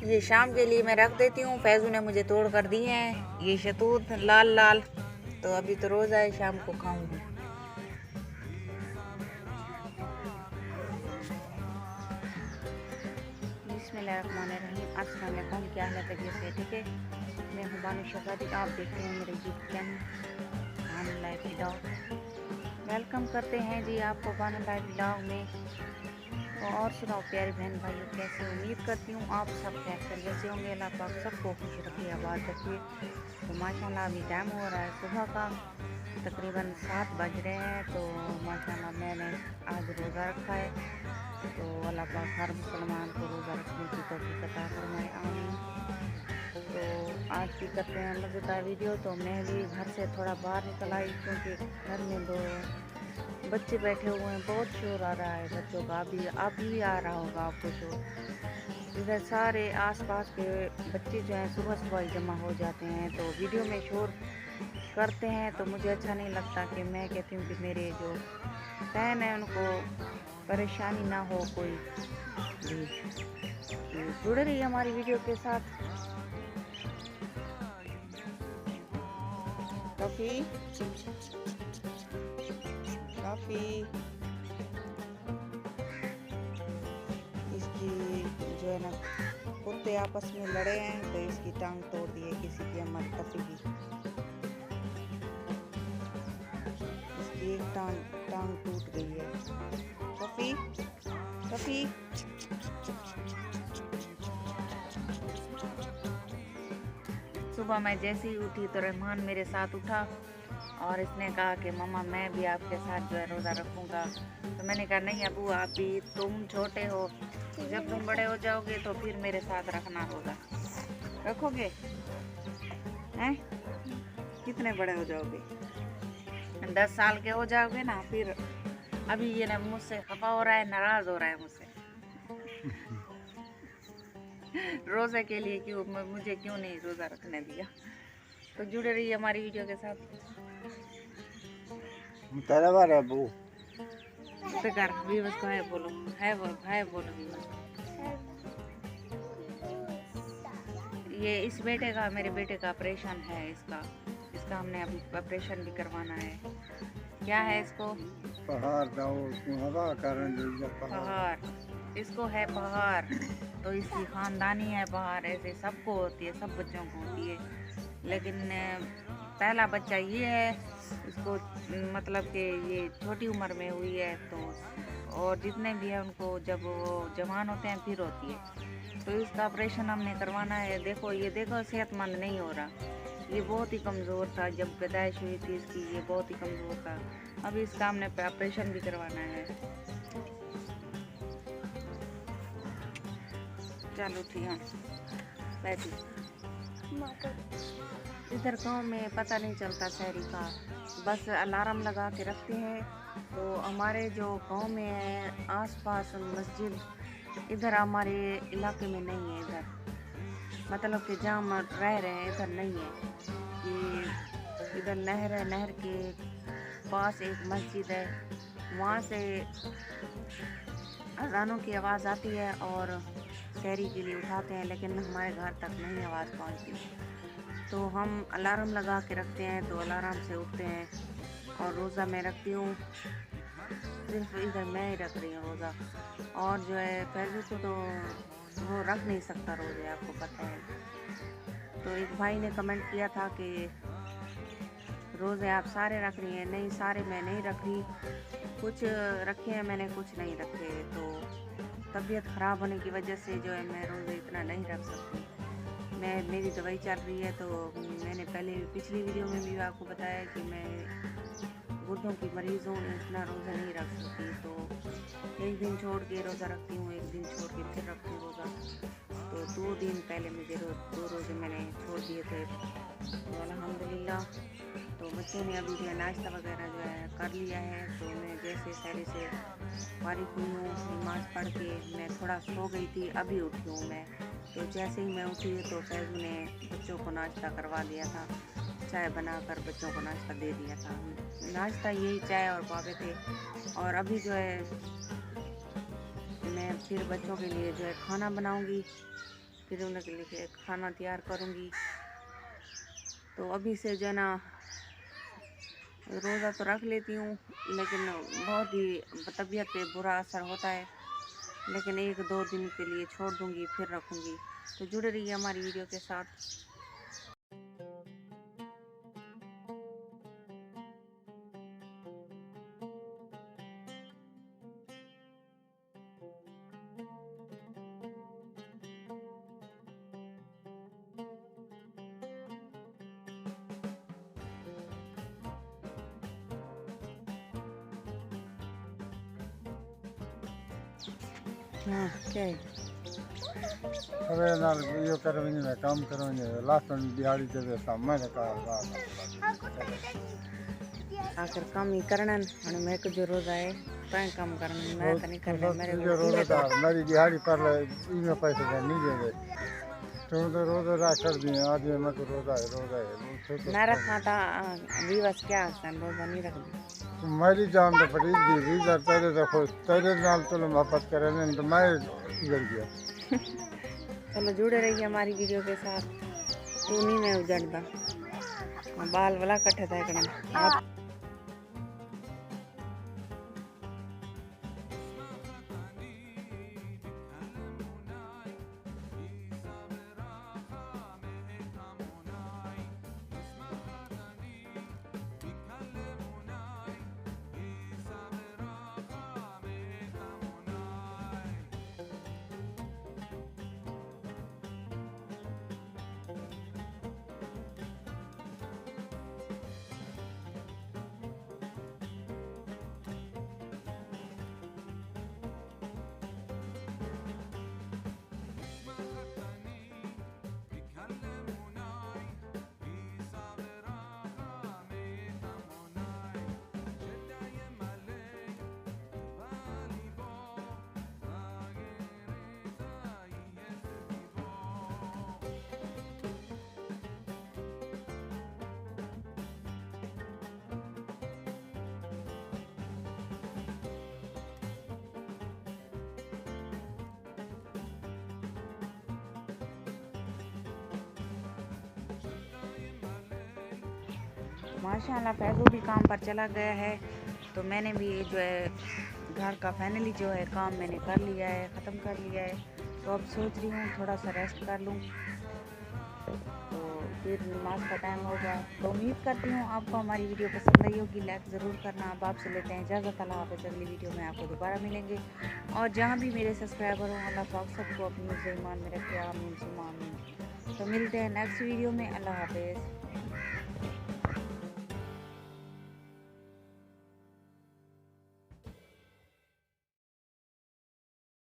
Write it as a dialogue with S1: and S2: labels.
S1: ये शाम के लिए मैं रख देती हूँ। फैजू ने मुझे तोड़ कर दिए हैं ये शतूत लाल लाल, तो अभी तो रोज़ आए शाम को खाऊंगी। बिस्मिल्लाहिर्रहमानिर्रहीम। अस्सलाम वालेकुम। क्या हालत है जैसे ठीक है। मैं हूँ बानो शहजादी, आप देखते हैं मेरे YouTube channel Bano life vlog. Welcome करते हैं जी आपको बानो लाइफ व्लॉग में। तो और सुनाओ प्यारे बहन भाइयों, कैसे? उम्मीद करती हूँ आप सब खैरियत से होंगे। अल्लाह पाक सबको खुश रखिए, आबाद रखिए। तो माशाल्लाह अभी टाइम हो रहा है सुबह का, तकरीबन 7 बज रहे हैं। तो माशाल्लाह मैंने आज रोज़ा रखा है। तो अल्लाह पाक हर मुसलमान को रोज़ा रखने की तौफीक अता फरमाए, आमीन। तो आज की करते हैं मज़ेदार वीडियो। तो मैं भी घर से थोड़ा बाहर निकल आई, क्योंकि घर में दो बच्चे बैठे हुए हैं, बहुत शोर आ रहा है बच्चों का। अभी आ रहा होगा आपको शोर। इधर सारे आसपास के बच्चे जो हैं सुबह सुबह ही जमा हो जाते हैं, तो वीडियो में शोर करते हैं। तो मुझे अच्छा नहीं लगता, कि मैं कहती हूँ कि मेरे जो फैन है उनको परेशानी ना हो कोई भी। तो जुड़े रहिए हमारी वीडियो के साथ। टॉफी टॉफी इसकी जो है ना, कुत्ते आपस में लड़े हैं तो इसकी टांग तोड़ दी है किसी की, हमारी टॉफी की। इसकी एक टांग टूट गई है। टॉफी टॉफी सुबह मैं जैसे ही उठी तो रहमान मेरे साथ उठा और इसने कहा कि मम्मा मैं भी आपके साथ जो है रोज़ा रखूँगा। तो मैंने कहा नहीं अबू, आप भी, तुम छोटे हो, जब तुम बड़े हो जाओगे तो फिर मेरे साथ रखना रोज़ा। रखोगे? हैं? कितने बड़े हो जाओगे? 10 साल के हो जाओगे ना, फिर अभी ये ना मुझसे खफा हो रहा है, नाराज़ हो रहा है मुझसे। रोज़े के लिए मुझे क्यों नहीं रोज़ा रखने दिया। तो जुड़े रहिए हमारी वीडियो के साथ। बेकार व्यूअर्स को है बोलो, है बोलो व्यूअर्स। ये इस बेटे का, मेरे बेटे का ऑपरेशन है इसका हमने अभी ऑपरेशन भी करवाना है। क्या है इसको? पहाड़, इसको है पहाड़। तो इसकी ख़ानदानी है पहाड़, ऐसे सबको होती है, सब बच्चों को होती है। लेकिन पहला बच्चा ये है, इसको मतलब कि ये छोटी उम्र में हुई है। तो और जितने भी हैं उनको जब वो जवान होते हैं फिर होती है। तो इसका ऑपरेशन हमने करवाना है। देखो ये देखो, सेहतमंद नहीं हो रहा। ये बहुत ही कमज़ोर था, जब पैदाइश हुई थी इसकी ये बहुत ही कमज़ोर था। अभी इसका हमने ऑपरेशन भी करवाना है। चलो ठीक है, बैठी। इधर गांव में पता नहीं चलता शहरी का, बस अलार्म लगा के रखते हैं। तो हमारे जो गांव में है आसपास मस्जिद, इधर हमारे इलाके में नहीं है। इधर मतलब कि जहाँ हम रह रहे हैं इधर नहीं है। कि इधर नहर है, नहर के पास एक मस्जिद है, वहाँ से अज़ानों की आवाज़ आती है और शहरी के लिए उठाते हैं, लेकिन हमारे घर तक नहीं आवाज़ पहुँचती। तो हम अलार्म लगा के रखते हैं, तो अलार्म से उठते हैं। और रोज़ा मैं रखती हूँ, सिर्फ इधर मैं ही रख रही हूँ रोज़ा। और जो है फैजू को तो वो रख नहीं सकता रोज़े, आपको पता है। तो एक भाई ने कमेंट किया था कि रोज़े आप सारे रख रही हैं। नहीं, सारे मैं नहीं रख रही, कुछ रखे हैं मैंने, कुछ नहीं रखे। तो तबीयत ख़राब होने की वजह से जो है मैं रोज़े इतना नहीं रख सकती। मेरी दवाई चल रही है। तो मैंने पहले पिछली वीडियो में भी आपको बताया कि मैं गुर्दों की मरीज़ हूँ, इतना रोज़ा नहीं रख सकती। तो एक दिन छोड़ के रोज़ा रखती हूँ, एक दिन छोड़ के फिर रखती हूँ रोज़ा। तो 2 दिन पहले मुझे 2 रोज़े मैंने छोड़ दिए थे। तो अल्हम्दुलिल्लाह। तो बच्चों ने अभी जो है नाश्ता वगैरह जो है कर लिया है। तो मैं जैसे सहरी से फारिग हुई हूँ, नमाज़ पढ़ के मैं थोड़ा सो गई थी, अभी उठी हूँ मैं। तो जैसे ही मैं उठी तो फैज़ू ने बच्चों को नाश्ता करवा दिया था, चाय बनाकर बच्चों को नाश्ता दे दिया था। नाश्ता यही चाय और पापे थे। और अभी जो है मैं फिर बच्चों के लिए जो है खाना बनाऊंगी। फिर उनके लिए खाना तैयार करूँगी। तो अभी से जो है ना रोज़ा तो रख लेती हूँ, लेकिन बहुत ही तबीयत पे बुरा असर होता है, लेकिन 1-2 दिन के लिए छोड़ दूँगी फिर रखूँगी। तो जुड़े रहिए हमारी वीडियो के साथ। हाँ क्या है?
S2: अरे नाल यो करवनी में काम करवनी लास्ट दिहाड़ी दे सामने का
S1: आखिर कम ही करना और मेरे को जो रोज़ा है तय कम करना, मैं तो नहीं करना। मेरे
S2: जो रोज़ा मेरी दिहाड़ी पर इनमें पैसे नहीं दे तो रोज़ा रख कर दिए आज मैं तो रोज़ा है
S1: ना रखा था अभी बस क्या रोज़ा नहीं रख दी।
S2: मेरी जान तो पड़ी दी तेरे तो खुश तेरे नाल तो मोहब्बत करे तो मैं उजड़ गया।
S1: चलो जुड़े रहिए हमारी वीडियो के साथ। तू नहीं मैं उजड़दा बाल वाला कट्ठे था एकदम। माशाल्लाह फैज़ू भी काम पर चला गया है, तो मैंने भी जो है घर का फाइनली जो है काम मैंने कर लिया है, ख़त्म कर लिया है। तो अब सोच रही हूँ थोड़ा सा रेस्ट कर लूँ, तो फिर नमाज का टाइम होगा। तो उम्मीद करती हूँ आपको हमारी वीडियो पसंद आई होगी। लाइक ज़रूर करना। अब आपसे लेते हैं इजाज़त। अल्लाह हाफ़िज़। अगली वीडियो में आपको दोबारा मिलेंगे। और जहाँ भी मेरे सब्सक्राइबर हों, अल्लाह पाक सबको अपनी ईमान में रखे। आमीन सुम्मा आमीन। तो मिलते हैं नेक्स्ट वीडियो में। अल्लाह हाफ़िज़।